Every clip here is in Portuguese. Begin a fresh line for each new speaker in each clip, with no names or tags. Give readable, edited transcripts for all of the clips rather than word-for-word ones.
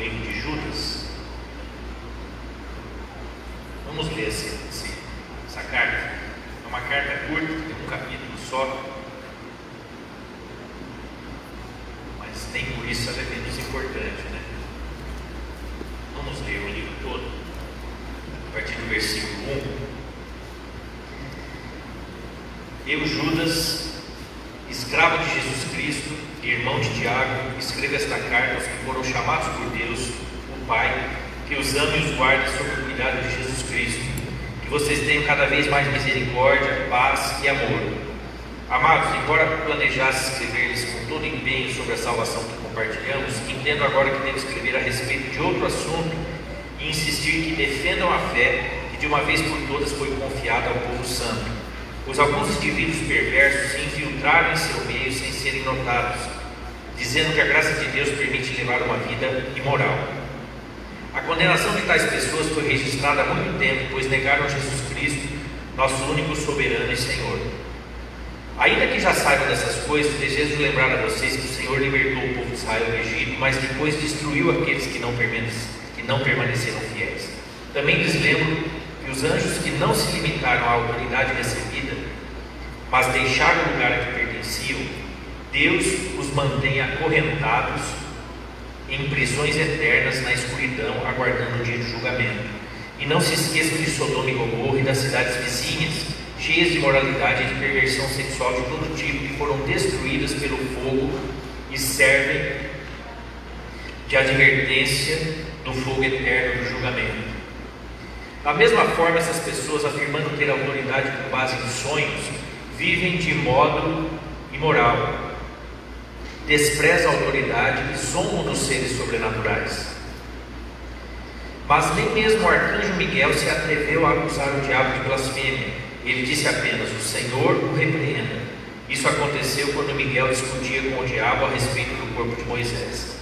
livro de Judas. Vamos ler essa carta. É uma carta curta, tem um capítulo só, mas nem por isso ela é menos importante, né? Vamos ler o livro todo, a partir do versículo 1. Eu, Judas, escravo de Jesus Cristo e irmão de Tiago, escrevo esta carta aos que foram chamados por Deus, o Pai, que os ama e os guarda sob o cuidado de Jesus Cristo. Que vocês tenham cada vez mais misericórdia, paz e amor. Amados, embora planejasse escrever-lhes com todo empenho sobre a salvação que compartilhamos, entendo agora que devo escrever a respeito de outro assunto e insistir que defendam a fé que de uma vez por todas foi confiada ao povo santo. Pois alguns indivíduos perversos se infiltraram em seu meio sem serem notados, dizendo que a graça de Deus permite levar uma vida imoral. A condenação de tais pessoas foi registrada há muito tempo, pois negaram Jesus Cristo, nosso único soberano e Senhor. Ainda que já saibam dessas coisas, desejo lembrar a vocês que o Senhor libertou o povo de Israel do Egito, mas depois destruiu aqueles que não permaneceram fiéis. Também lhes lembro que os anjos que não se limitaram à autoridade recebida, mas deixaram o lugar a que pertenciam, Deus os mantém acorrentados em prisões eternas na escuridão, aguardando o dia de julgamento. E não se esqueçam de Sodoma e Gomorra e das cidades vizinhas, cheias de imoralidade e de perversão sexual de todo tipo, que foram destruídas pelo fogo e servem de advertência do fogo eterno do julgamento. Da mesma forma, essas pessoas, afirmando ter autoridade com base em sonhos, vivem de modo imoral, desprezam a autoridade e zombam dos seres sobrenaturais. Mas nem mesmo o arcanjo Miguel se atreveu a acusar o diabo de blasfêmia. Ele disse apenas: o Senhor o repreenda. Isso aconteceu quando Miguel discutia com o diabo a respeito do corpo de Moisés.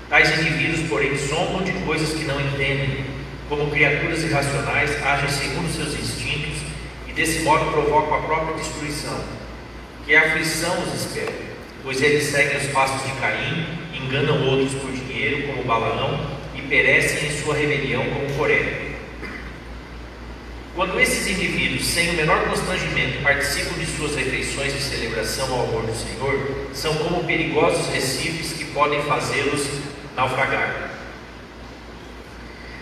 Tais indivíduos, porém, zombam de coisas que não entendem. Como criaturas irracionais, agem segundo seus instintos e desse modo provocam a própria destruição. Que a aflição os espera, pois eles seguem os passos de Caim, enganam outros por dinheiro, como Balaão, e perecem em sua rebelião, como Coré. Quando esses indivíduos, sem o menor constrangimento, participam de suas refeições de celebração ao amor do Senhor, são como perigosos recifes que podem fazê-los naufragar.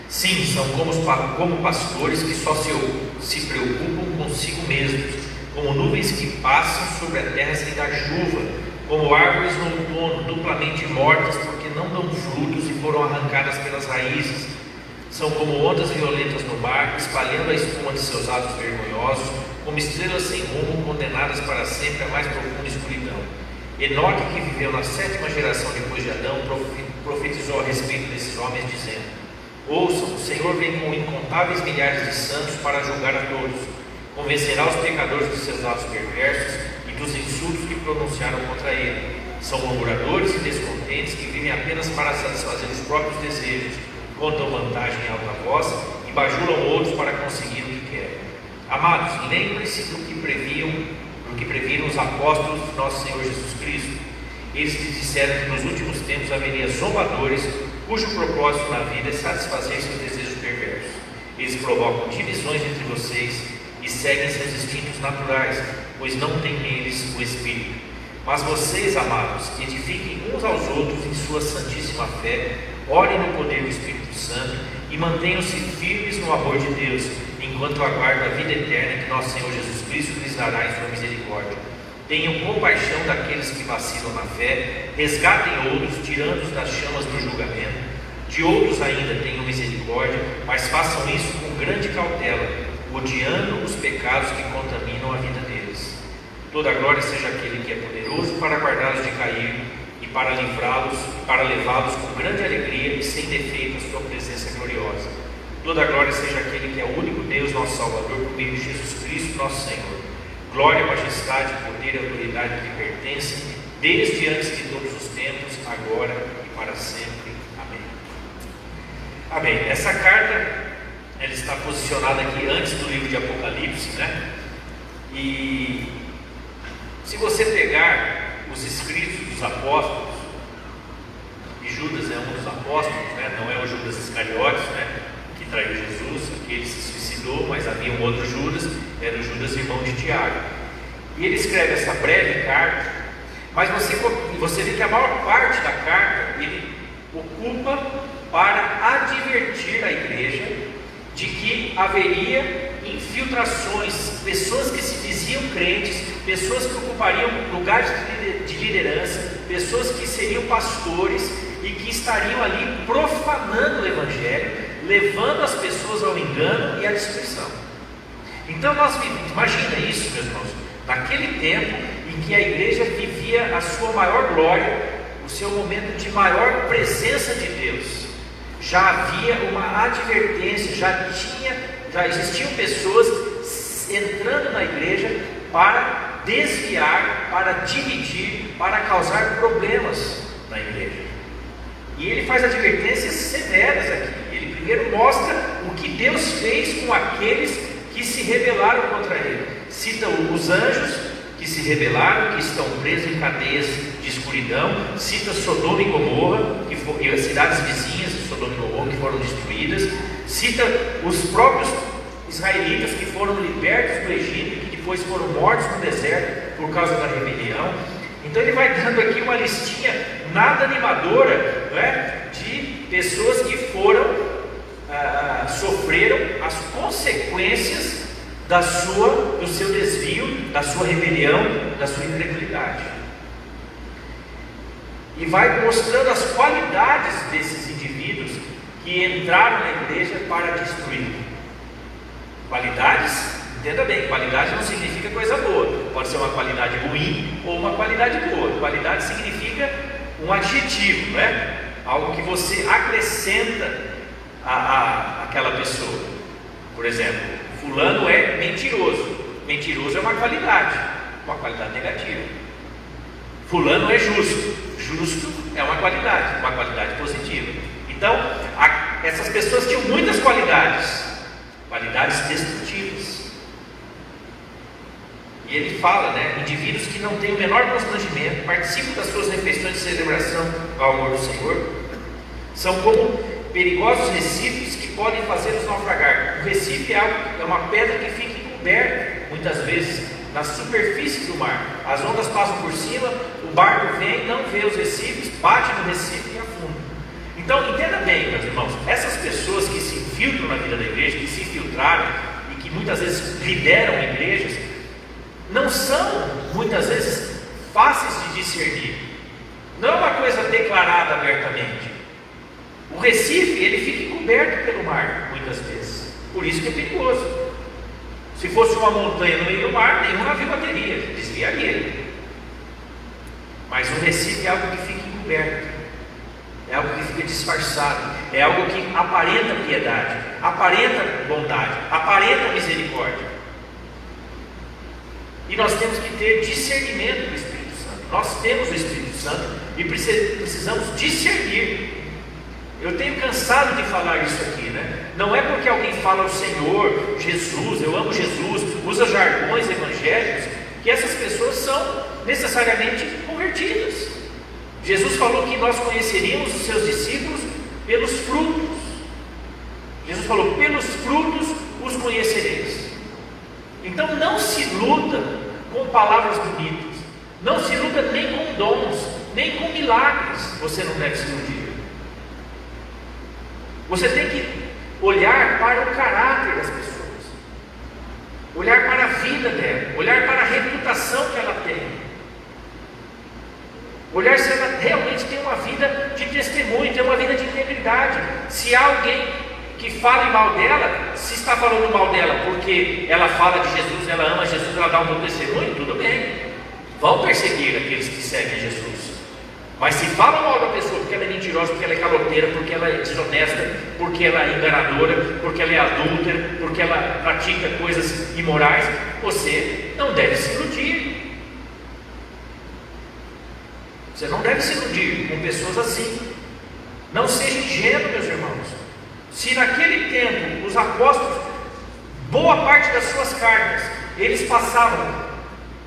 Sim, são como pastores que só se preocupam consigo mesmos, como nuvens que passam sobre a terra sem dar chuva, como árvores no outono, duplamente mortas porque não dão frutos e foram arrancadas pelas raízes. São como ondas violentas no mar, espalhando a espuma de seus atos vergonhosos, como estrelas sem rumo, condenadas para sempre à mais profunda escuridão. Enoque, que viveu na 7ª geração depois de Adão, profetizou a respeito desses homens, dizendo: ouçam, o Senhor vem com incontáveis milhares de santos para julgar a todos. Convencerá os pecadores de seus atos perversos e dos insultos que pronunciaram contra ele. São murmuradores e descontentes que vivem apenas para satisfazer os próprios desejos, contam vantagem em alta voz e bajulam outros para conseguir o que querem. Amados, lembrem-se do que previram os apóstolos do nosso Senhor Jesus Cristo. Eles lhes disseram que nos últimos tempos haveria zombadores, cujo propósito na vida é satisfazer seus desejos perversos. Eles provocam divisões entre vocês e seguem seus instintos naturais, pois não têm neles o Espírito. Mas vocês, amados, edifiquem uns aos outros em sua santíssima fé, orem no poder do Espírito Santo e mantenham-se firmes no amor de Deus, enquanto aguardam a vida eterna que nosso Senhor Jesus Cristo lhes dará em sua misericórdia. Tenham compaixão daqueles que vacilam na fé, resgatem outros, tirando-os das chamas do julgamento. De outros ainda tenham misericórdia, mas façam isso com grande cautela, odiando os pecados que contaminam a vida deles. Toda a glória seja aquele que é poderoso para guardá-los de cair e para livrá-los, para levá-los com grande alegria e sem defeito à sua presença gloriosa. Toda a glória seja aquele que é o único Deus, nosso Salvador, por meio de Jesus Cristo, nosso Senhor. Glória, majestade, poder e autoridade lhe pertencem, desde antes de todos os tempos, agora e para sempre. Amém. Amém. Essa carta, ela está posicionada aqui antes do livro de Apocalipse, né? E se você pegar os escritos dos apóstolos, e Judas é um dos apóstolos, né? Não é Judas Iscariotes, né, que traiu Jesus, aquele se suicidou, mas havia um outro Judas, era o Judas, irmão de Tiago. E ele escreve essa breve carta, mas você vê que a maior parte da carta ele ocupa para advertir a igreja de que haveria infiltrações, pessoas que se diziam crentes, pessoas que ocupariam lugares de liderança, pessoas que seriam pastores e que estariam ali profanando o Evangelho, levando as pessoas ao engano e à destruição. Então imagina isso, meus irmãos, naquele tempo em que a igreja vivia a sua maior glória, o seu momento de maior presença de Deus, já havia uma advertência, já existiam pessoas entrando na igreja para desviar, para dividir, para causar problemas na igreja. E ele faz advertências severas aqui. Ele primeiro mostra o que Deus fez com aqueles que se rebelaram contra ele. Cita os anjos que se rebelaram, que estão presos em cadeias de escuridão. Cita Sodoma e Gomorra, e as cidades vizinhas de Sodoma e Gomorra que foram destruídas. Cita os próprios israelitas que foram libertos do Egito e que depois foram mortos no deserto por causa da rebelião. Então ele vai dando aqui uma listinha nada animadora, né, de pessoas que sofreram as consequências do seu desvio, da sua rebelião, da sua incredulidade. E vai mostrando as qualidades desses indivíduos que entraram na igreja para destruir. Qualidades, entenda bem, qualidade não significa coisa boa. Pode ser uma qualidade ruim ou uma qualidade boa. Qualidade significa um adjetivo, né? Algo que você acrescenta àquela pessoa. Por exemplo, fulano é mentiroso. Mentiroso é uma qualidade negativa. Fulano é justo. Justo é uma qualidade positiva. Então, essas pessoas tinham muitas qualidades destrutivas. E ele fala, né, indivíduos que não têm o menor constrangimento, participam das suas refeições de celebração ao amor do Senhor, são como perigosos recifes que podem fazê-los naufragar. O recife é uma pedra que fica encoberta, muitas vezes, na superfície do mar. As ondas passam por cima, o barco vem, não vê os recifes, bate no recife e afunda. Então, entenda bem, meus irmãos, essas pessoas que se infiltram na vida da igreja, que se infiltraram e que muitas vezes lideram igrejas, não são, muitas vezes, fáceis de discernir. Não é uma coisa declarada abertamente. O recife, ele fica encoberto pelo mar, muitas vezes. Por isso que é perigoso. Se fosse uma montanha no meio do mar, nenhum navio bateria, desviaria. Mas o recife é algo que fica encoberto, é algo que fica disfarçado, é algo que aparenta piedade, aparenta bondade, aparenta misericórdia. E nós temos que ter discernimento do Espírito Santo. Nós temos o Espírito Santo e precisamos discernir. Eu tenho cansado de falar isso aqui, né? Não é porque alguém fala o Senhor, Jesus, eu amo Jesus, usa jargões evangélicos, que essas pessoas são necessariamente convertidas. Jesus falou que nós conheceríamos os seus discípulos pelos frutos. Jesus falou, pelos frutos os conhecereis. Então não se iluda com palavras bonitas, não se iluda nem com dons, nem com milagres. Você não deve se iludir. Você tem que olhar para o caráter das pessoas, olhar para a vida dela, olhar para a reputação que ela tem, olhar se ela realmente tem uma vida de testemunho, tem uma vida de integridade. Se há alguém que fale mal dela, se está falando mal dela porque ela fala de Jesus, ela ama Jesus, ela dá um bom testemunho, tudo bem, vão perseguir aqueles que seguem Jesus. Mas se falam mal da pessoa porque ela é mentirosa, porque ela é caloteira, porque ela é desonesta, porque ela é enganadora, porque ela é adúltera, porque ela pratica coisas imorais, você não deve se iludir. Você não deve se iludir com pessoas assim. Não seja ingênuo, meus irmãos. Se naquele tempo os apóstolos, boa parte das suas cartas, eles passavam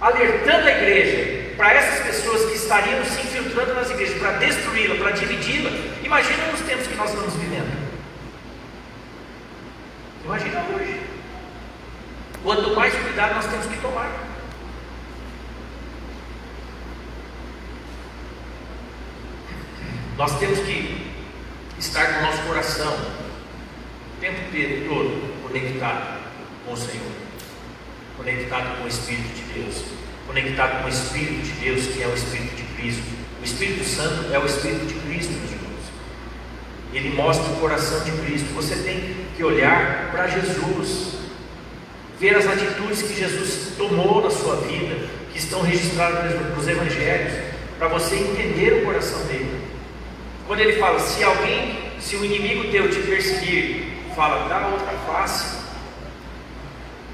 alertando a igreja para essas pessoas que estariam se infiltrando nas igrejas, para destruí-la, para dividi-la, imagina nos tempos que nós estamos vivendo. Imagina hoje. Quanto mais cuidado nós temos que tomar. Nós temos que estar com o nosso coração o tempo todo conectado com o Senhor, conectado com o Espírito de Deus, conectado com o Espírito de Deus, que é o Espírito de Cristo. O Espírito Santo é o Espírito de Cristo, meus irmãos. Ele mostra o coração de Cristo. Você tem que olhar para Jesus, ver as atitudes que Jesus tomou na sua vida, que estão registradas nos Evangelhos, para você entender o coração dele. Quando ele fala, se o inimigo teu te perseguir, fala, dá outra face.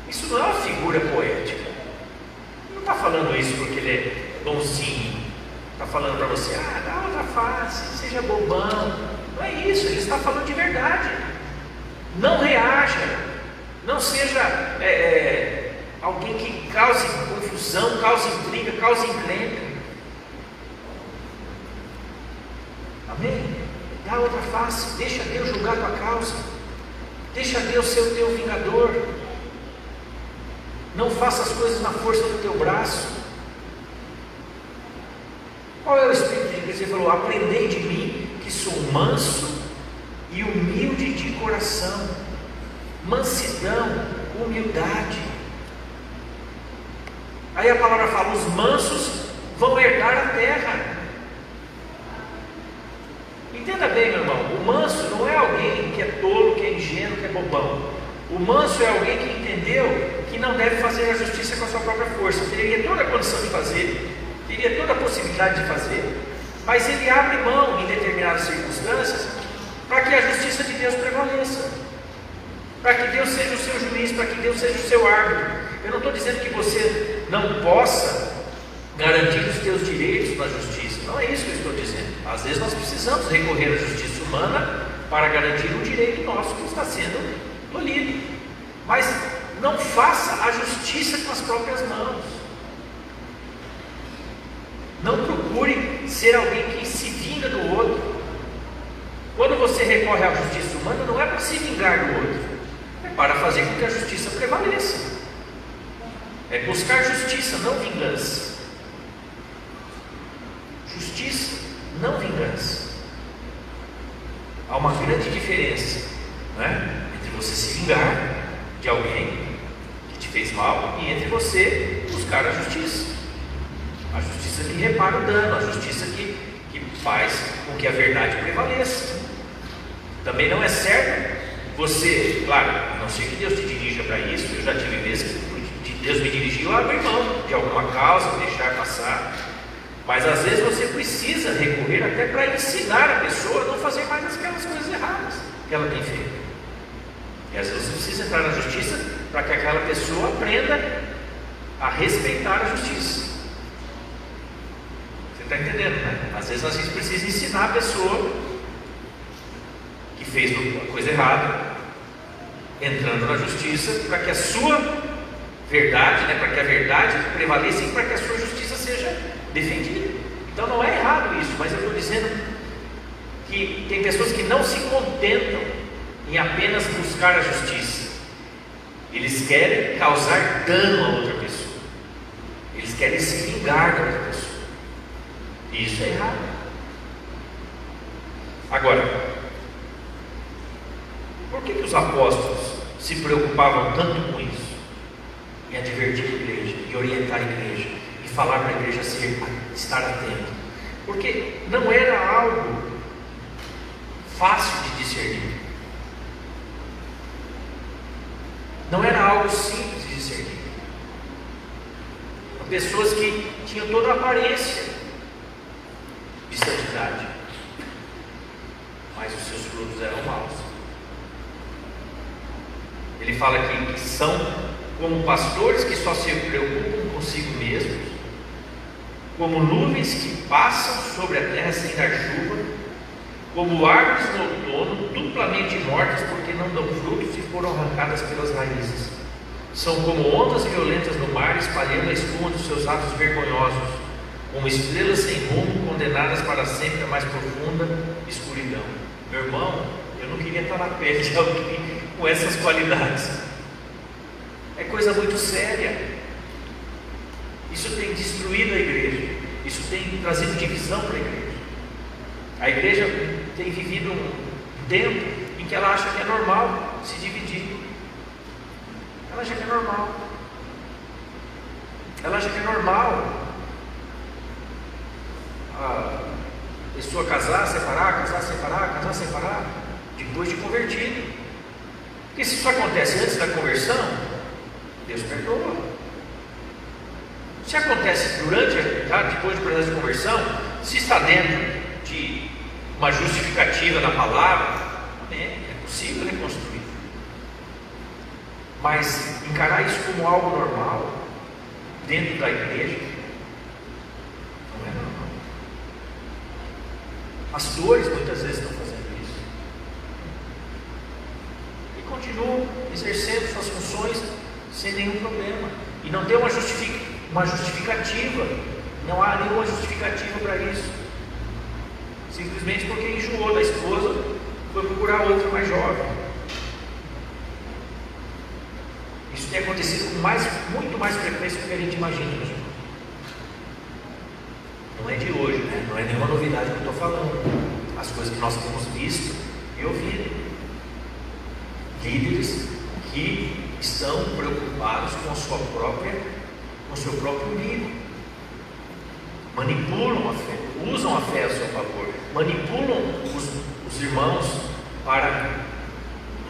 Isso não é uma figura poética. Ele não está falando isso porque ele é bonzinho. Está falando para você, dá outra face, seja bobão. Não é isso, ele está falando de verdade. Não reaja, não seja alguém que cause confusão, cause intriga, cause encrenca. Amém? Dá outra face, deixa Deus julgar tua causa, deixa Deus ser o teu vingador. Não faça as coisas na força do teu braço. Qual é o Espírito de Cristo? Ele falou, aprendei de mim, que sou manso e humilde de coração. Mansidão, humildade. Aí a palavra fala, os mansos vão herdar a terra. Entenda bem, meu irmão, o manso não é alguém que é tolo, que é ingênuo, que é bobão. O manso é alguém que entendeu que não deve fazer a justiça com a sua própria força. Teria toda a condição de fazer, teria toda a possibilidade de fazer, mas ele abre mão em determinadas circunstâncias para que a justiça de Deus prevaleça, para que Deus seja o seu juiz, para que Deus seja o seu árbitro. Eu não estou dizendo que você não possa garantir os teus direitos na justiça, não é isso que eu estou dizendo. Às vezes nós precisamos recorrer à justiça humana para garantir um direito nosso que está sendo tolhido, mas não faça a justiça com as próprias mãos. Não procure ser alguém que se vinga do outro. Quando você recorre à justiça humana, não é para se vingar do outro, é para fazer com que a justiça prevaleça. É buscar justiça, não vingança. Justiça, não vingança. Há uma grande diferença, né, entre você se vingar de alguém que te fez mal e entre você buscar a justiça. A justiça que repara o dano, a justiça que faz com que a verdade prevaleça. Também não é certo você, claro, a não ser que Deus te dirija para isso. Eu já tive vezes que Deus me dirigiu a abrir mão de alguma causa, deixar passar. Mas às vezes você precisa recorrer até para ensinar a pessoa a não fazer mais aquelas coisas erradas que ela tem feito. E às vezes você precisa entrar na justiça para que aquela pessoa aprenda a respeitar a justiça. Você está entendendo, né? Às vezes a gente precisa ensinar a pessoa que fez uma coisa errada, entrando na justiça, para que a sua verdade, né, para que a verdade prevaleça e para que a sua justiça seja defendida. Então não é errado isso, mas eu estou dizendo que tem pessoas que não se contentam em apenas buscar a justiça. Eles querem causar dano a outra pessoa, eles querem se vingar da outra pessoa, e isso é errado. Agora, por que os apóstolos se preocupavam tanto com isso? Em advertir a igreja, em orientar a igreja, e falar para a igreja estar atento? Porque não era algo fácil de discernir, não era algo simples de discernir. Pessoas que tinham toda a aparência de santidade, mas os seus frutos eram maus. Ele fala aqui que são como pastores que só se preocupam consigo mesmos, como nuvens que passam sobre a terra sem dar chuva, como árvores no outono, duplamente mortas porque não dão frutos e foram arrancadas pelas raízes. São como ondas violentas no mar, espalhando a espuma dos seus atos vergonhosos, como estrelas sem rumo, condenadas para sempre a mais profunda escuridão. Meu irmão, eu não queria estar na pele de alguém com essas qualidades. É coisa muito séria. Isso tem destruído a igreja. Isso tem trazido divisão para a igreja. A igreja tem vivido um tempo em que ela acha que é normal se dividir. Ela acha que é normal. Ela acha que é normal a pessoa casar, separar, depois de convertido. Porque se isso acontece antes da conversão, Deus perdoa. Se acontece durante, depois do processo de conversão, se está dentro de uma justificativa da palavra, é possível reconstruir. Mas encarar isso como algo normal dentro da igreja não é normal. Pastores muitas vezes estão fazendo isso e continuam exercendo suas funções sem nenhum problema, e não tem uma justificativa. Não há nenhuma justificativa para isso, simplesmente porque enjoou da esposa, foi procurar outra mais jovem. Isso tem acontecido com muito mais frequência do que a gente imagina, meus irmãos. Não é de hoje, né? Não é nenhuma novidade que eu estou falando. As coisas que nós temos visto e ouvido. Líderes que estão preocupados com o seu próprio umbigo. Manipulam a fé, usam a fé a seu favor, manipulam os irmãos para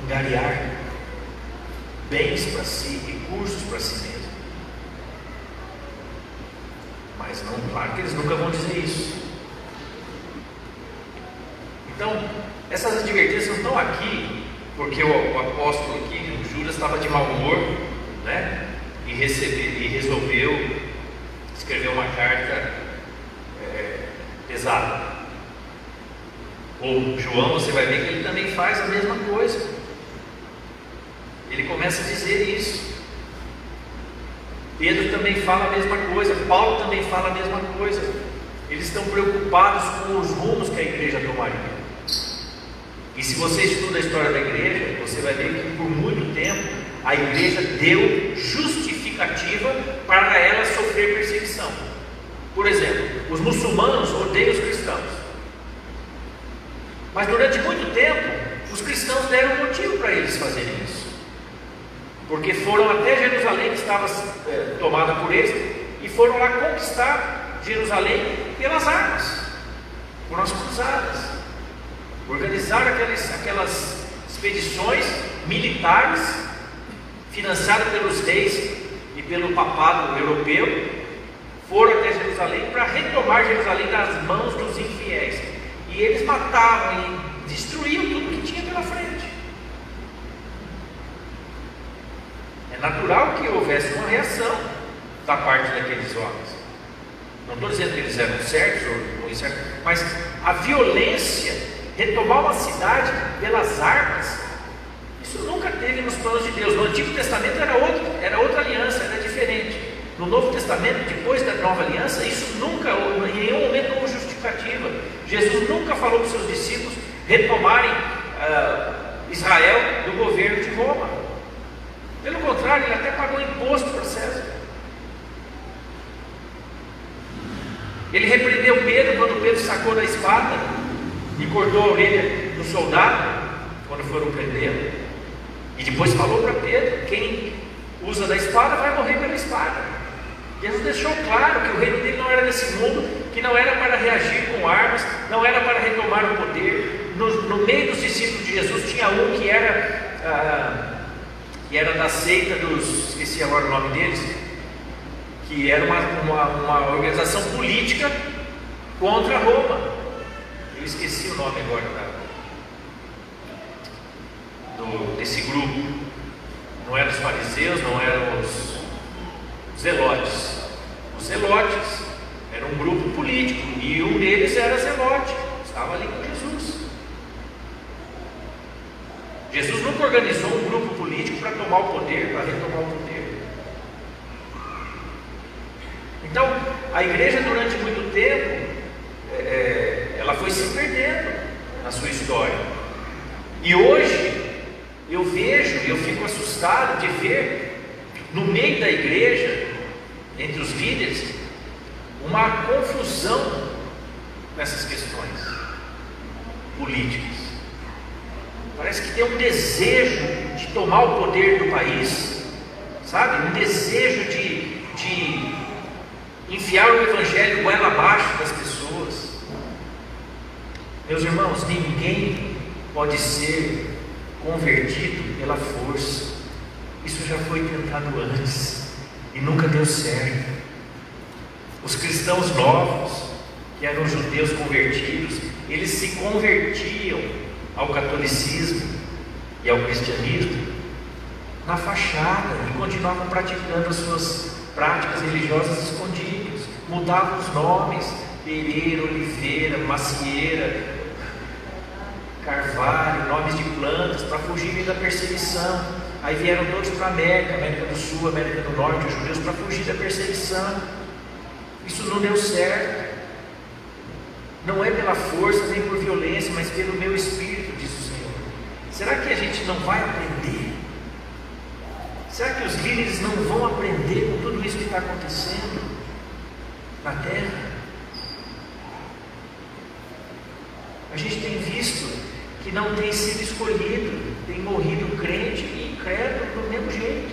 angariar bens para si, recursos para si mesmo. Mas não, claro que eles nunca vão dizer isso. Então, essas advertências não estão aqui porque o apóstolo aqui, o Judas, estava de mau humor, né? E resolveu escrever uma carta pesada. Ou João, você vai ver que ele também faz a mesma coisa. Ele começa a dizer isso. Pedro também fala a mesma coisa, Paulo também fala a mesma coisa. Eles estão preocupados com os rumos que a igreja tomaria. E se você estuda a história da igreja, você vai ver que por muito tempo a igreja deu justificativa para ela sofrer perseguição. Por exemplo, os muçulmanos odeiam os cristãos, mas durante muito tempo os cristãos deram motivo para eles fazerem isso, porque foram até Jerusalém, que estava tomada por eles, e foram lá conquistar Jerusalém pelas armas, por umas cruzadas. Organizaram aquelas expedições militares financiadas pelos reis e pelo papado europeu. Foram até Jerusalém para retomar Jerusalém das mãos dos infiéis, e eles matavam e destruíam tudo que tinha pela frente. É natural que houvesse uma reação da parte daqueles homens. Não estou dizendo que eles eram certos ou incertos, mas a violência, retomar uma cidade pelas armas, isso nunca teve nos planos de Deus. No Antigo Testamento era outra aliança, era diferente. No Novo Testamento, depois da Nova Aliança, isso nunca, em nenhum momento, houve justificativa. Jesus nunca falou para os seus discípulos retomarem Israel do governo de Roma. Pelo contrário, ele até pagou imposto para César. Ele repreendeu Pedro quando Pedro sacou da espada e cortou a orelha do soldado quando foram prendê-lo. E depois falou para Pedro: quem usa da espada vai morrer pela espada. Jesus deixou claro que o reino dele não era desse mundo, que não era para reagir com armas, não era para retomar o poder. No meio dos discípulos de Jesus tinha um que era da seita dos, esqueci agora o nome deles, que era uma organização política contra Roma. Eu esqueci o nome agora desse grupo. Não eram os fariseus, não eram os zelotes. Os zelotes eram um grupo político, e um deles era zelote, estava ali com Jesus. Jesus nunca organizou um grupo político para tomar o poder, para retomar o poder. Então, a igreja durante muito tempo, ela foi se perdendo na sua história. E hoje, eu vejo, eu fico assustado de ver no meio da igreja, entre os líderes, uma confusão nessas questões políticas. Parece que tem um desejo de tomar o poder do país, sabe? Um desejo de enfiar o evangelho goela abaixo das pessoas. Meus irmãos, ninguém pode ser convertido pela força. Isso já foi tentado antes e nunca deu certo. Os cristãos novos, que eram judeus convertidos, eles se convertiam ao catolicismo e ao cristianismo na fachada e continuavam praticando as suas práticas religiosas escondidas, mudavam os nomes: Pereira, Oliveira, Macieira, Carvalho, nomes de plantas, para fugirem da perseguição. Aí vieram todos para a América do Sul, América do Norte, os judeus, para fugir da perseguição. Isso não deu certo. Não é pela força nem por violência, mas pelo meu espírito, diz o Senhor. Será que a gente não vai aprender? Será que os líderes não vão aprender com tudo isso que está acontecendo na terra? A gente tem visto que não tem sido escolhido, tem morrido crente e incrédulo do mesmo jeito.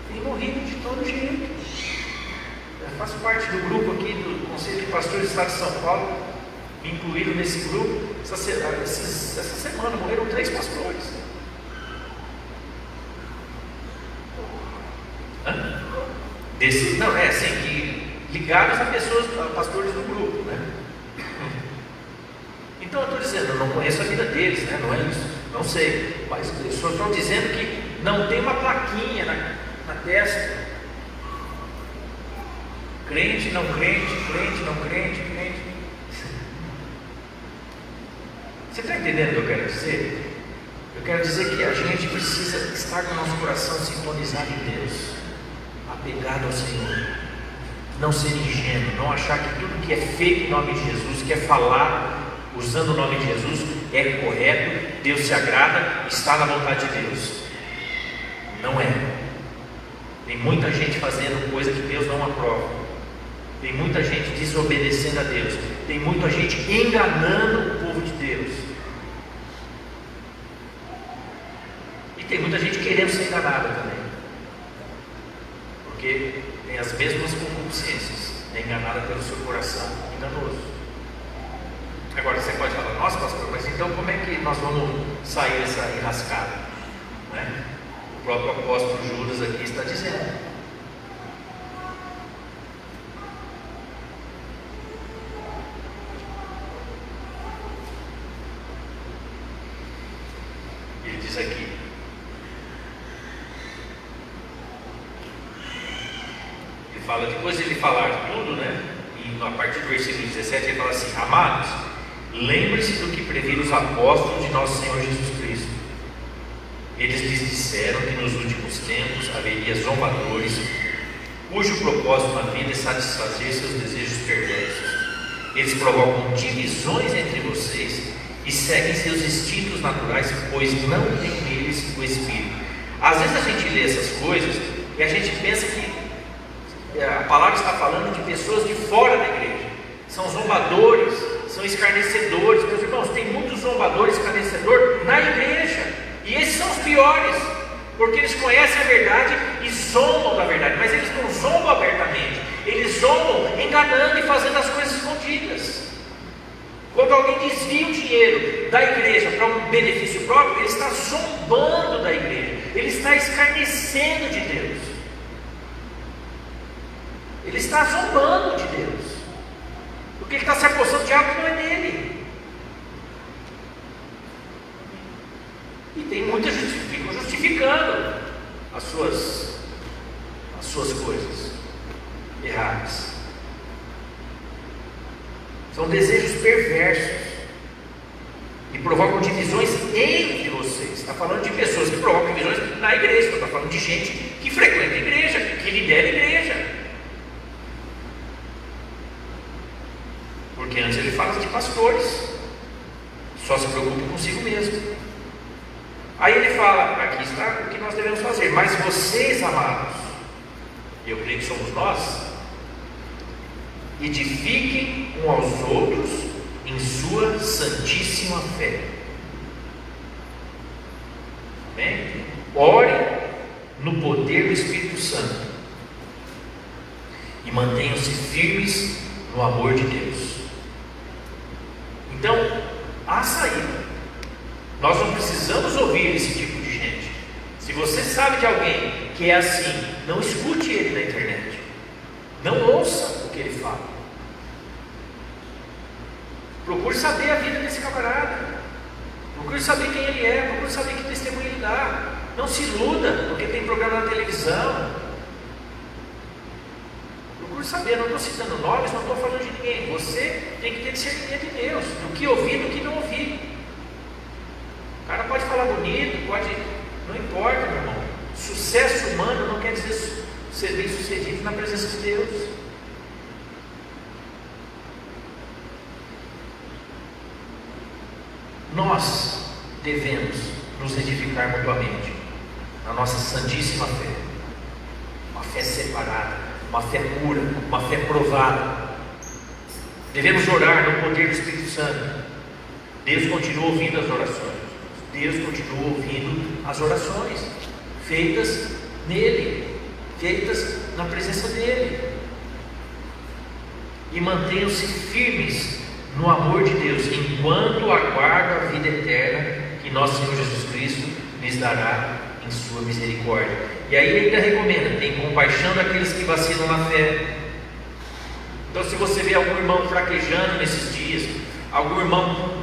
Tem morrido de todo jeito. Eu faço parte do grupo aqui do Conselho de Pastores do Estado de São Paulo, me incluíram nesse grupo. Essa semana morreram 3 pastores. Ligados a pessoas, a pastores do grupo, né? Então eu estou dizendo, eu não conheço a vida deles, né? Não é isso, não sei, mas eu só estou dizendo que não tem uma plaquinha na testa: crente, não crente, crente, não crente, crente. Você está entendendo o que eu quero dizer? Eu quero dizer que a gente precisa estar com o nosso coração sintonizado em Deus, apegado ao Senhor. Não ser ingênuo, não achar que tudo que é feito em nome de Jesus, que é falar usando o nome de Jesus, é correto, Deus se agrada, está na vontade de Deus. Não é. Tem muita gente fazendo coisa que Deus não aprova. Tem muita gente desobedecendo a Deus. Tem muita gente enganando o povo de Deus. E tem muita gente querendo ser enganada também, porque tem as mesmas concupiscências, é enganada pelo seu coração enganoso. Agora você pode falar: nossa, pastor, mas então como é que nós vamos sair dessa enrascada? Né? O próprio apóstolo Judas aqui está dizendo. Ele diz aqui: fala, depois de ele falar tudo, né? E a partir do versículo 17 ele fala assim: amados, lembre-se do que previram os apóstolos de nosso Senhor Jesus Cristo. Eles lhes disseram que nos últimos tempos haveria zombadores, cujo propósito na vida é satisfazer seus desejos perversos. Eles provocam divisões entre vocês e seguem seus instintos naturais, pois não tem neles o Espírito. Às vezes a gente lê essas coisas e a gente pensa que a palavra está falando de pessoas de fora da igreja. São zombadores, são escarnecedores. Meus irmãos, tem muitos zombadores, escarnecedores na igreja. E esses são os piores, porque eles conhecem a verdade e zombam da verdade. Mas eles não zombam abertamente. Eles zombam enganando e fazendo as coisas escondidas. Quando alguém desvia o dinheiro da igreja para um benefício próprio, ele está zombando da igreja. Ele está escarnecendo de Deus. Ele está zombando de Deus, porque ele está se apossando de algo que não é dele. E tem muitas que ficam justificando as suas coisas erradas. São desejos perversos e provocam divisões entre vocês. Está falando de pessoas que provocam divisões na igreja. Está falando de gente que frequenta a igreja, que lidera a igreja. Porque antes ele fala de pastores. só se preocupa consigo mesmo. Aí ele fala, aqui está o que nós devemos fazer. Mas vocês, amados, eu creio que somos nós, edifiquem uns aos outros em sua santíssima fé. Amém? Orem no poder do Espírito Santo e mantenham-se firmes no amor de Deus. Então, há saída. Nós não precisamos ouvir esse tipo de gente. Se você sabe de alguém que é assim, não escute ele na internet. Não ouça o que ele fala. Procure saber a vida desse camarada. Procure saber quem ele é. Procure saber que testemunho ele dá. Não se iluda porque tem programa na televisão. Procure saber. Não estou citando nomes, não estou falando de ninguém. Você tem que ter discernimento de Deus, do que ouvir e do que não ouvir. O cara pode falar bonito, pode... Não importa, meu irmão. Sucesso humano não quer dizer ser bem sucedido na presença de Deus. Nós devemos nos edificar mutuamente na nossa santíssima fé. Uma fé separada, uma fé pura, uma fé provada. Devemos orar no poder do Espírito Santo. Deus continua ouvindo as orações. Deus continua ouvindo as orações feitas nele, feitas na presença dele. E mantenham-se firmes no amor de Deus, enquanto aguardam a vida eterna que nosso Senhor Jesus Cristo lhes dará em sua misericórdia. E aí ele ainda recomenda: tem compaixão daqueles que vacilam na fé. Então, se você vê algum irmão fraquejando nesses dias, algum irmão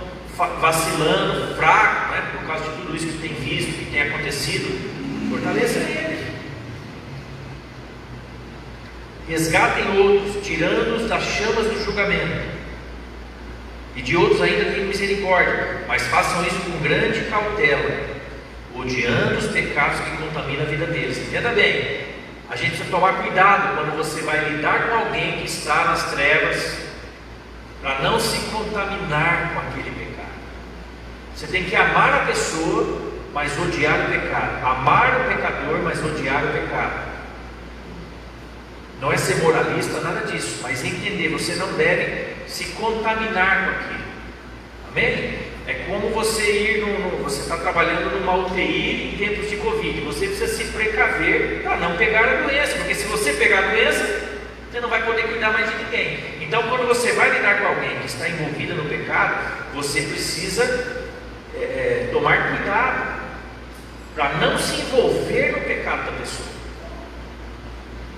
vacilando, fraco, né, por causa de tudo isso que tem visto, que tem acontecido, fortaleça ele. Resgatem outros, tirando-os das chamas do julgamento. E de outros ainda tenham misericórdia, mas façam isso com grande cautela, odiando os pecados que contaminam a vida deles. Entenda bem, a gente precisa tomar cuidado quando você vai lidar com alguém que está nas trevas, para não se contaminar com aquele pecado. Você tem que amar a pessoa, mas odiar o pecado. Amar o pecador, mas odiar o pecado. Não é ser moralista, nada disso, mas entender, você não deve se contaminar com aquilo. Amém? É como você ir você está trabalhando numa UTI em tempos de Covid. Você precisa se precaver para não pegar a doença, porque se você pegar a doença, você não vai poder cuidar mais de ninguém. Então, quando você vai lidar com alguém que está envolvido no pecado, você precisa tomar cuidado para não se envolver no pecado da pessoa,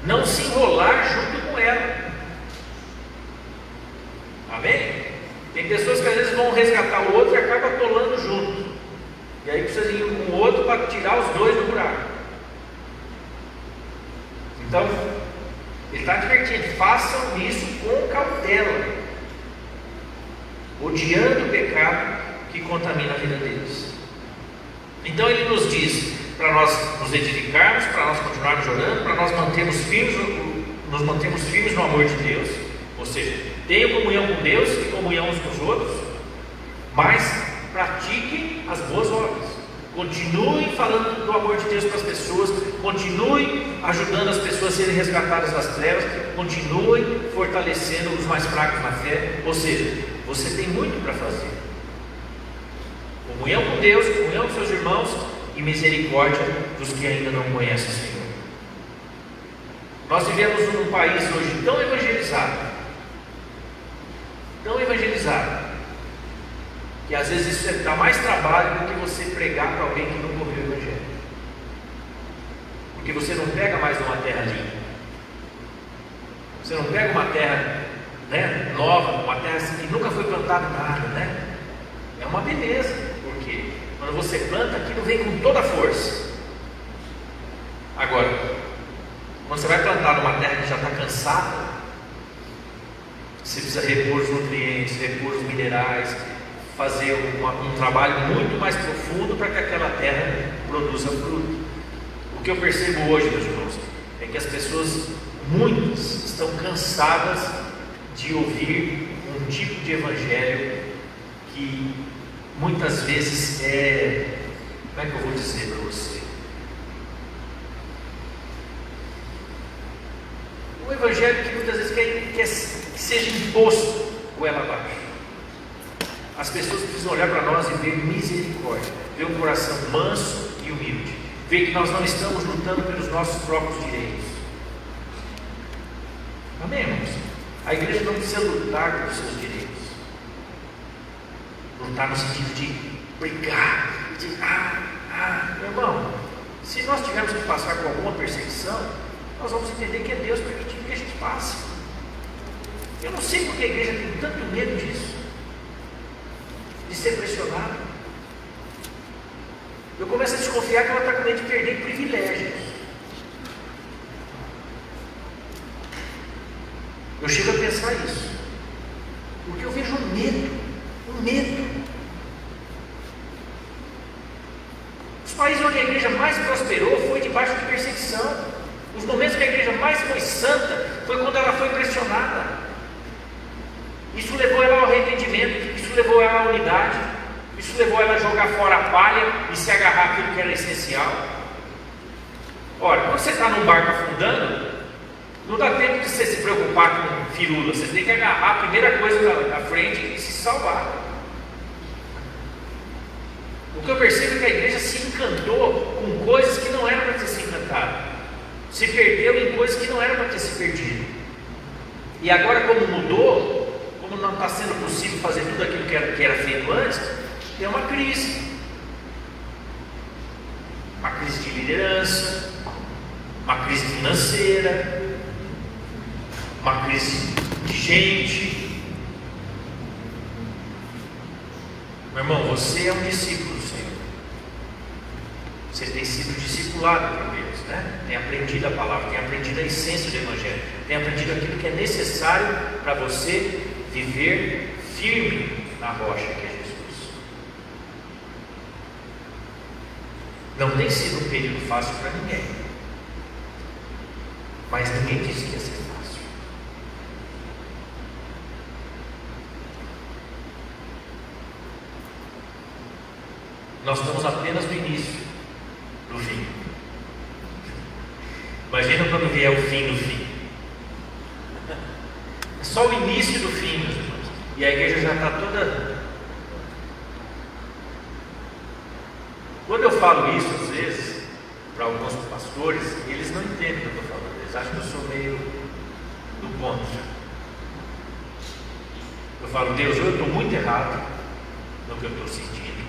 não se enrolar junto com ela. Amém? Tem pessoas que às vezes vão resgatar o outro e acabam atolando junto, e aí precisa ir um outro para tirar os dois do buraco. Então ele está advertindo: façam isso com cautela, odiando o pecado que contamina a vida deles. Então ele nos diz para nós nos edificarmos, para nós continuarmos orando, para nós nos mantermos firmes no amor de Deus, ou seja, tenham comunhão com Deus e comunhão uns com os outros, mas pratiquem as boas obras, continuem falando do amor de Deus para as pessoas, continuem ajudando as pessoas a serem resgatadas das trevas, continuem fortalecendo os mais fracos na fé. Ou seja, você tem muito para fazer: comunhão com Deus, comunhão com seus irmãos e misericórdia dos que ainda não conhecem o Senhor. Nós vivemos num país hoje tão evangelizado, que às vezes isso dá mais trabalho do que você pregar para alguém que não ouviu o Evangelho, porque você não pega mais uma terra limpa, você não pega uma terra, né, nova, uma terra assim, que nunca foi plantada nada, né? É uma beleza, porque quando você planta, aquilo vem com toda a força. Agora, quando você vai plantar numa terra que já está cansada, você precisa repor os nutrientes, repor os minerais, fazer um trabalho muito mais profundo para que aquela terra produza fruto. O que eu percebo hoje, meus irmãos, é que as pessoas, muitas, estão cansadas de ouvir um tipo de evangelho que muitas vezes como é que eu vou dizer para você? O evangelho que muitas vezes quer que seja imposto goela abaixo. As pessoas precisam olhar para nós e ver misericórdia, ver um coração manso e humilde, ver que nós não estamos lutando pelos nossos próprios direitos. Amém, irmãos? A igreja não precisa lutar pelos seus direitos. Lutar no sentido de brigar, de meu irmão, se nós tivermos que passar por alguma perseguição, nós vamos entender que é Deus permitindo que a gente passe. Eu não sei porque a igreja tem tanto medo disso, de ser pressionada. Eu começo a desconfiar que ela está com medo de perder privilégios. Eu chego a pensar isso, porque eu vejo um medo. Os países onde a igreja mais prosperou foi debaixo de perseguição. Os momentos que a igreja mais foi santa foi quando ela foi pressionada. Isso levou ela ao arrependimento, isso levou ela à unidade, isso levou ela a jogar fora a palha e se agarrar àquilo que era essencial. Ora, quando você está num barco afundando, não dá tempo de você se preocupar com firula, você tem que agarrar a primeira coisa na frente e se salvar. O que eu percebo é que a igreja se encantou com coisas que não eram para ter se encantado, se perdeu em coisas que não eram para ter se perdido. E agora, como mudou, como não está sendo possível fazer tudo aquilo que era feito antes, tem uma crise de liderança, uma crise financeira, uma crise de gente. Meu irmão, você é um discípulo do Senhor. Você tem sido discipulado por Deus, né? Tem aprendido a palavra, tem aprendido a essência do Evangelho, tem aprendido aquilo que é necessário para você viver firme na rocha que é Jesus. Não tem sido um período fácil para ninguém, mas ninguém disse que ia ser fácil. Nós estamos apenas no início do fim. Imagina quando vier o fim do fim. É só o início do fim, meus irmãos. E a igreja já está toda. Quando eu falo isso, às vezes, para alguns pastores, eles não entendem o que eu estou falando. Eles acham que eu sou meio do contra. Eu falo, Deus, eu estou muito errado no que eu estou sentindo,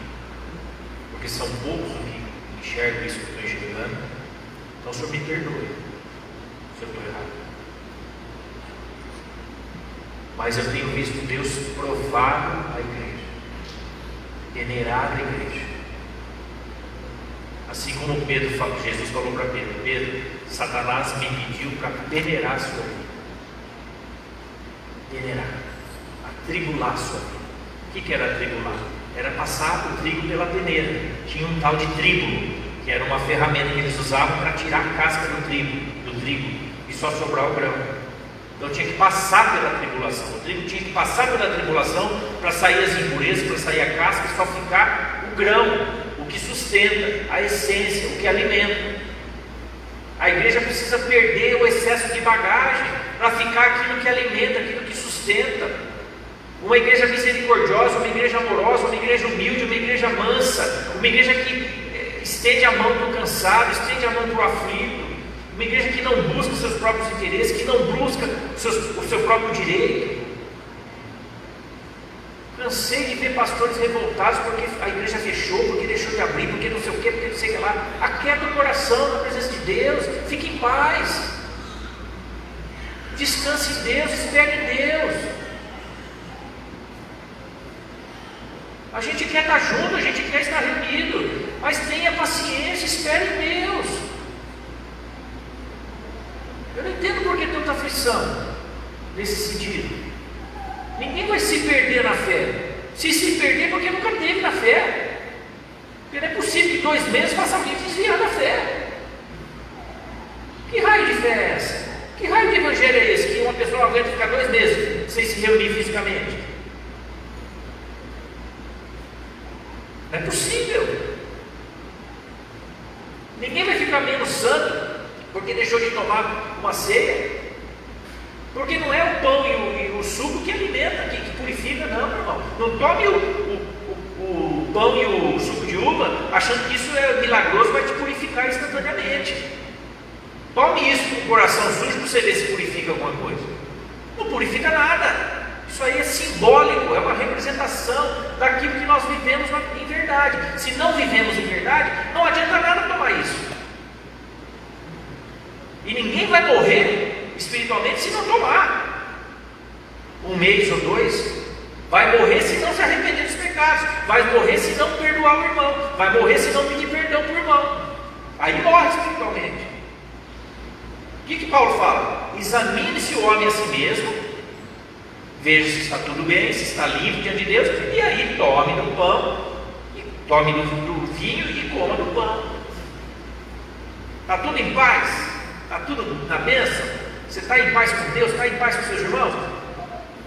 porque são poucos os que enxergam isso que eu estou enxergando. Então o Senhor me perdoe se eu estou errado. Mas eu tenho visto Deus provar a igreja, peneirar a igreja. Assim como Jesus falou para Pedro: Pedro, Satanás me pediu para peneirar a sua vida. Peneirar, atribular a sua vida. O que era atribular? Era passar o trigo pela peneira. Tinha um tal de tríbulo, que era uma ferramenta que eles usavam para tirar a casca do trigo, e só sobrar o grão. Então tinha que passar pela tribulação. O trigo tinha que passar pela tribulação para sair as impurezas, para sair a casca e só ficar o grão, o que sustenta, a essência, o que alimenta. A igreja precisa perder o excesso de bagagem para ficar aquilo que alimenta, aquilo que sustenta. Uma igreja misericordiosa, uma igreja amorosa, uma igreja humilde, uma igreja mansa, uma igreja que estende a mão para o cansado, estende a mão para o aflito, uma igreja que não busca os seus próprios interesses, que não busca o seu próprio direito. Cansei de ver pastores revoltados porque a igreja fechou, porque deixou de abrir, porque não sei o que, porque não sei o que lá. Aquieta o coração na presença de Deus, fique em paz, descanse em Deus, espere em Deus. A gente quer estar junto, a gente quer estar reunido, mas tenha paciência, espere em Deus. Eu não entendo por que tanta aflição nesse sentido. Ninguém vai se perder na fé. Se perder, porque nunca teve na fé. Porque não é possível que 2 meses faça alguém desviar da fé. Que raio de fé é essa? Que raio de evangelho é esse? Que uma pessoa aguenta ficar 2 meses sem se reunir fisicamente? Não é possível. Ninguém vai ficar menos santo porque deixou de tomar uma ceia. Porque não é o pão e o suco que alimenta, que purifica, não, meu irmão. Não tome o pão e o suco de uva achando que isso é milagroso, vai te purificar instantaneamente. Tome isso com o coração sujo para você ver se purifica alguma coisa. Não purifica nada. Isso aí é simbólico, é uma representação daquilo que nós vivemos em verdade. Se não vivemos em verdade, não adianta nada tomar isso. E ninguém vai morrer espiritualmente se não tomar. 1 mês ou 2. Vai morrer se não se arrepender dos pecados. Vai morrer se não perdoar o irmão. Vai morrer se não pedir perdão para o irmão. Aí morre espiritualmente. O que Paulo fala? Examine-se o homem a si mesmo, veja se está tudo bem, se está limpo diante de Deus, e aí tome do pão, tome do vinho e coma do pão. Está tudo em paz? Está tudo na bênção? Você está em paz com Deus? Está em paz com seus irmãos?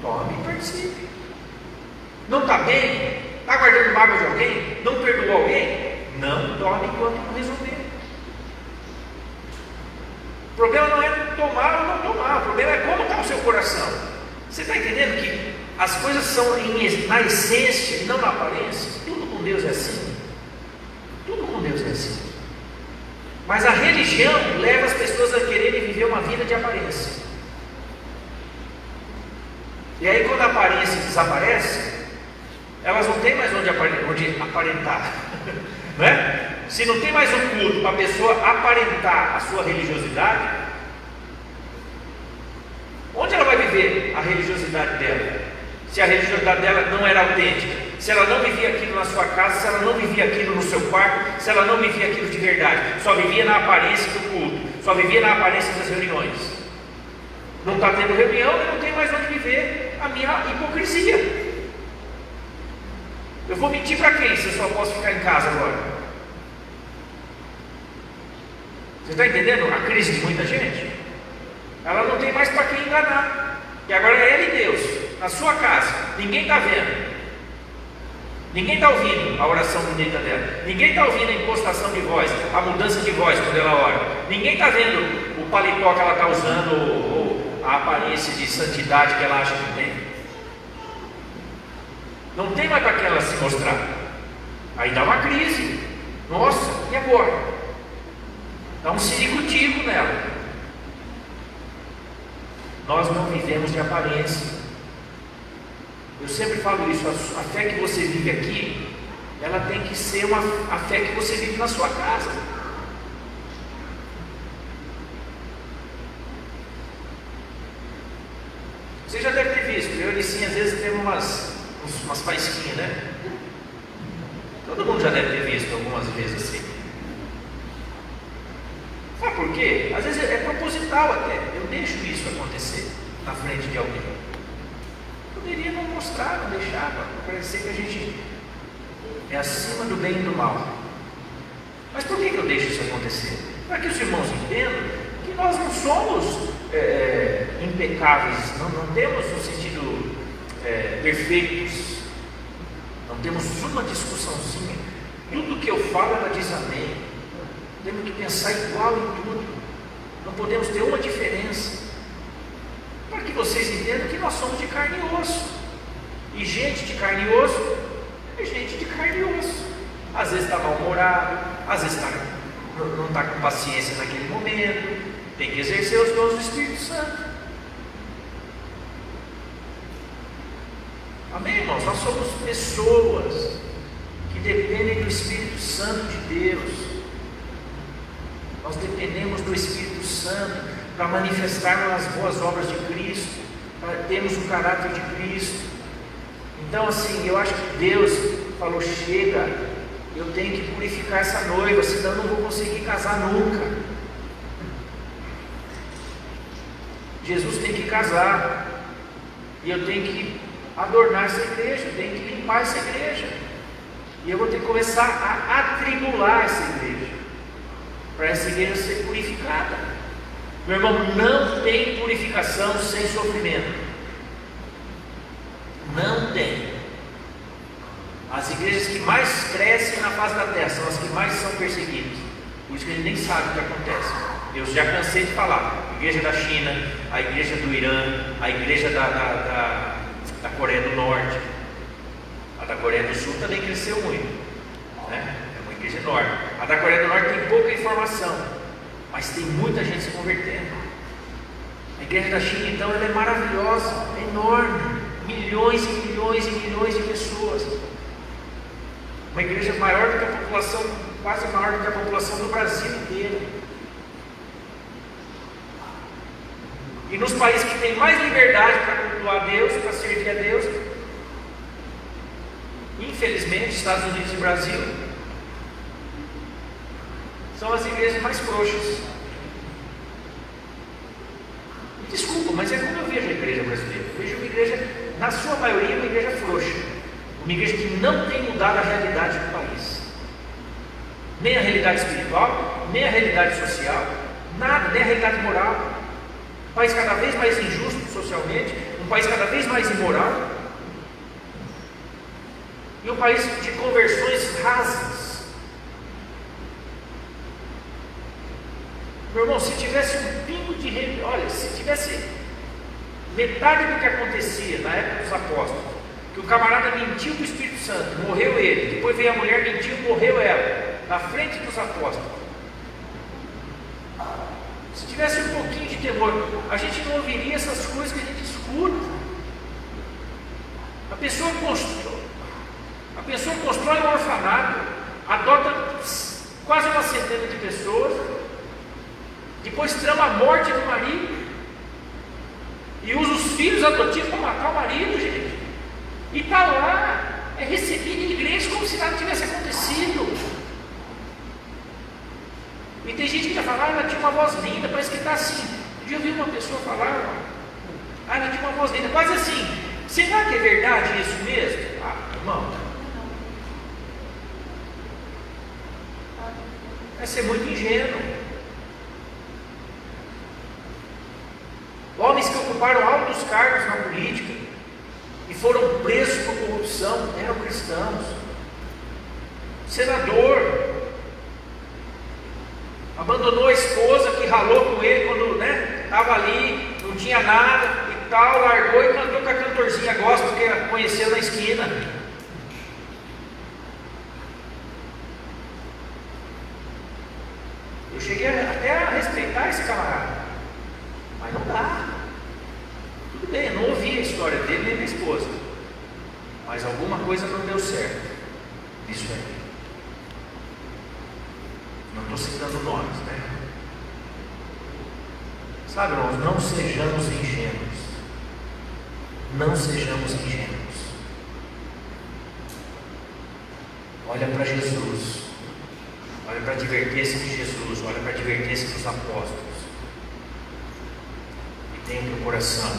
Tome e participe. Não está bem? Está guardando mágoa de alguém? Não perdoou alguém? Não tome enquanto não resolver. O problema não é tomar ou não tomar, o problema é como está o seu coração. Você está entendendo que as coisas são na essência e não na aparência? Tudo com Deus é assim. Tudo com Deus é assim. Mas a religião leva as pessoas a quererem viver uma vida de aparência. E aí quando a aparência desaparece, elas não têm mais onde aparentar. Não é? Se não tem mais um culto para a pessoa aparentar a sua religiosidade, onde ela vai viver a religiosidade dela? Se a religiosidade dela não era autêntica, se ela não vivia aquilo na sua casa, se ela não vivia aquilo no seu quarto, se ela não vivia aquilo de verdade, só vivia na aparência do culto, só vivia na aparência das reuniões. Não está tendo reunião, eu não tenho mais onde viver a minha hipocrisia. Eu vou mentir para quem se eu só posso ficar em casa agora? Você está entendendo a crise de muita gente? Ela não tem mais para quem enganar. E agora é ela e Deus, na sua casa. Ninguém está vendo. Ninguém está ouvindo a oração bonita dela. Ninguém está ouvindo a impostação de voz, a mudança de voz quando ela ora. Ninguém está vendo o paletó que ela está usando ou a aparência de santidade que ela acha que tem. Não tem mais para que ela se mostrar. Aí dá uma crise. Nossa, e agora? Dá um ciricutico nela. Nós não vivemos de aparência. Eu sempre falo isso, a fé que você vive aqui, ela tem que ser a fé que você vive na sua casa. Você já deve ter visto, eu e Licinha às vezes temos umas faísquinhas, né? Todo mundo já deve ter visto algumas vezes assim. Sabe por quê? Às vezes é proposital até. Eu deixo isso acontecer na frente de alguém. Poderia não mostrar, não deixar, para parecer que a gente é acima do bem e do mal. Mas por que eu deixo isso acontecer? Para que os irmãos entendam que nós não somos impecáveis, não temos no sentido perfeitos, não temos uma discussãozinha. Tudo que eu falo ela diz amém. Temos que pensar igual em tudo. Não podemos ter uma diferença. Para que vocês entendam que nós somos de carne e osso. E gente de carne e osso é gente de carne e osso. Às vezes está mal-humorado, às vezes não está com paciência naquele momento. Tem que exercer os dons do Espírito Santo. Amém, irmãos? Nós somos pessoas que dependem do Espírito Santo de Deus. Nós dependemos do Espírito Santo para manifestarmos as boas obras de Cristo, para termos o caráter de Cristo. Então assim, eu acho que Deus falou, chega, eu tenho que purificar essa noiva, senão eu não vou conseguir casar nunca. Jesus tem que casar, e eu tenho que adornar essa igreja, eu tenho que limpar essa igreja, e eu vou ter que começar a atribular essa igreja, para essa igreja ser purificada. Meu irmão, não tem purificação sem sofrimento. Não tem. As igrejas que mais crescem na face da terra são as que mais são perseguidas. Por isso que a gente nem sabe o que acontece. Eu já cansei de falar. A igreja da China, a igreja do Irã, a igreja da Coreia do Norte. A da Coreia do Sul também cresceu muito, né? É uma igreja enorme. A da Coreia do Norte tem pouca informação, mas tem muita gente se convertendo. A igreja da China, então, ela é maravilhosa, é enorme. Milhões e milhões e milhões de pessoas. Uma igreja maior do que a população, quase maior do que a população do Brasil inteiro. E nos países que têm mais liberdade para cultuar a Deus, para servir a Deus, infelizmente, Estados Unidos e Brasil, são as igrejas mais frouxas. Me desculpa, mas é como eu vejo a igreja brasileira. Eu vejo uma igreja, na sua maioria, uma igreja frouxa. Uma igreja que não tem mudado a realidade do país. Nem a realidade espiritual, nem a realidade social, nada, nem a realidade moral. Um país cada vez mais injusto socialmente, um país cada vez mais imoral. E um país de conversões rasas. Meu irmão, se tivesse um pingo de... Olha, se tivesse metade do que acontecia na época dos apóstolos, que o camarada mentiu para o Espírito Santo, morreu ele, depois veio a mulher, mentiu, morreu ela, na frente dos apóstolos. Se tivesse um pouquinho de temor, a gente não ouviria essas coisas que a gente escuta. A pessoa constrói um orfanato, adota quase uma centena de pessoas, depois trama a morte do marido e usa os filhos adotivos para matar o marido, gente. E está lá, é recebido em igreja como se nada tivesse acontecido. E tem gente que vai falar, ela tinha uma voz linda, parece que está assim. Um dia eu vi uma pessoa falar, ela tinha uma voz linda, quase assim. Será que é verdade isso mesmo? Irmão, vai ser muito ingênuo. Homens que ocuparam altos cargos na política e foram presos por corrupção, eram cristãos. Senador abandonou a esposa que ralou com ele quando estava ali, não tinha nada e tal, largou e cantou com a cantorzinha gospel que conheceu na esquina. Eu cheguei até a respeitar esse camarada, mas não dá. Tudo bem, eu não ouvi a história dele nem da esposa, mas alguma coisa não deu certo nisso aí. Não estou citando nomes, né? Sabe, irmãos, não sejamos ingênuos. Não sejamos ingênuos. Olha para Jesus. Olha para a advertência de Jesus. Olha para a advertência dos apóstolos. E tenha o teu coração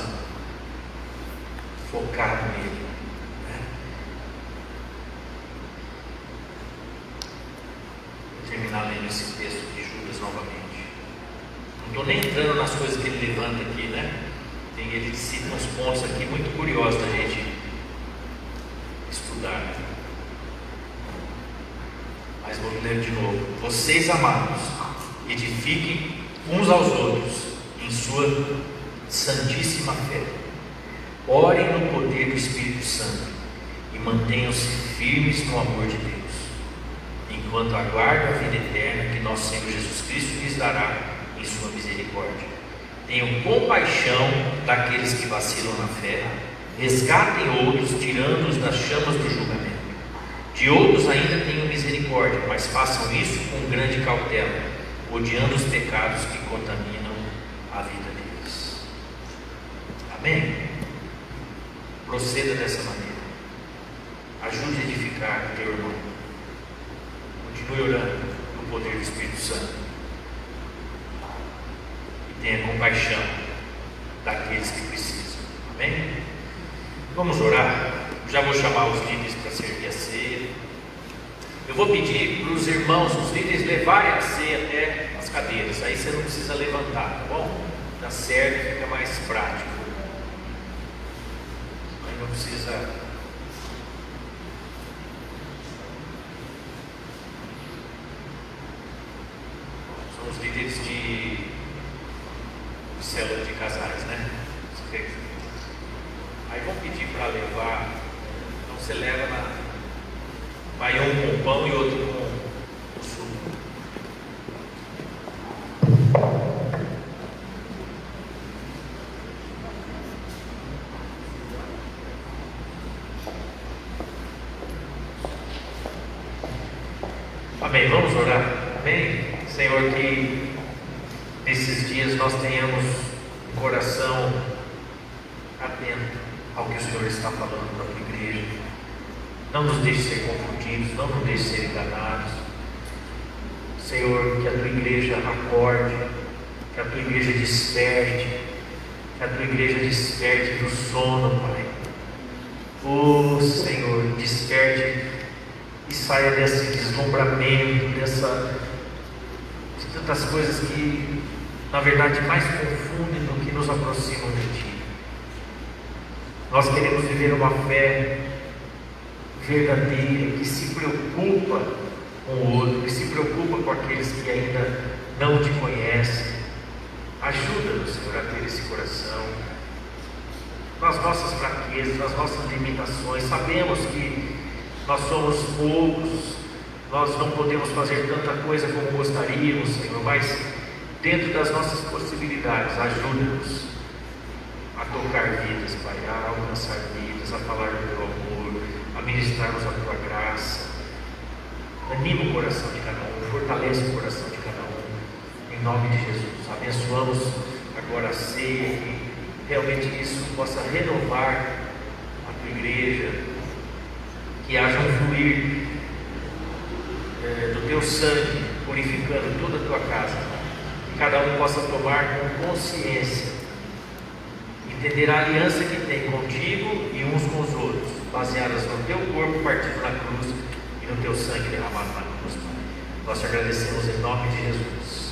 focado nele. Terminar lendo esse texto de Judas novamente. Não estou nem entrando nas coisas que ele levanta aqui, né? Ele cita uns pontos aqui muito curiosos da gente estudar. Mas vou ler de novo. Vocês, amados, edifiquem uns aos outros em sua santíssima fé. Orem no poder do Espírito Santo e mantenham-se firmes no amor de Deus, enquanto aguardam a vida eterna que nosso Senhor Jesus Cristo lhes dará em sua misericórdia. Tenham compaixão daqueles que vacilam na fé, resgatem outros, tirando-os das chamas do julgamento. De outros ainda tenham misericórdia, mas façam isso com grande cautela, odiando os pecados que contaminam a vida deles. Amém? Proceda dessa maneira. Ajude a edificar o teu irmão. Continue orando no poder do Espírito Santo. E tenha compaixão daqueles que precisam. Amém? Vamos orar. Já vou chamar os líderes para servir a ceia. Eu vou pedir para os irmãos, os líderes, levarem a ceia até as cadeiras. Aí você não precisa levantar, tá bom? Tá certo, fica mais prático. Aí não precisa são os líderes de célula de casais, né? Aí vão pedir para levar, então você leva vai um com pão e outro com suco. Amém, vamos orar? Amém? Senhor, que nesses dias nós tenhamos um coração atento ao que o Senhor está falando para a tua igreja. Não nos deixe ser confundidos, não nos deixe ser enganados. Senhor, que a tua igreja acorde, que a tua igreja desperte, que a tua igreja desperte do sono, Pai. Oh Senhor, desperte e saia desse deslumbramento, de tantas coisas que na verdade mais confundem do que nos aproximam de Ti. Nós queremos viver uma fé verdadeira, que se preocupa com o outro, que se preocupa com aqueles que ainda não Te conhecem. Ajuda-nos, Senhor, a ter esse coração. Nas nossas fraquezas, nas nossas limitações, sabemos que nós somos poucos, nós não podemos fazer tanta coisa como gostaríamos, Senhor, mas dentro das nossas possibilidades, ajuda-nos a tocar vidas, Pai, a alcançar vidas, a falar do Teu amor, a ministrarmos a Tua graça. Anima o coração de cada um, fortalece o coração de cada um, em nome de Jesus. Abençoamos agora a ceia, que realmente isso possa renovar a Tua igreja, que haja um fluir do Teu sangue, purificando toda a Tua casa, que cada um possa tomar com consciência, entender a aliança que tem contigo e uns com os outros, baseadas no Teu corpo partido na cruz e no Teu sangue derramado na cruz. Nós te agradecemos em nome de Jesus.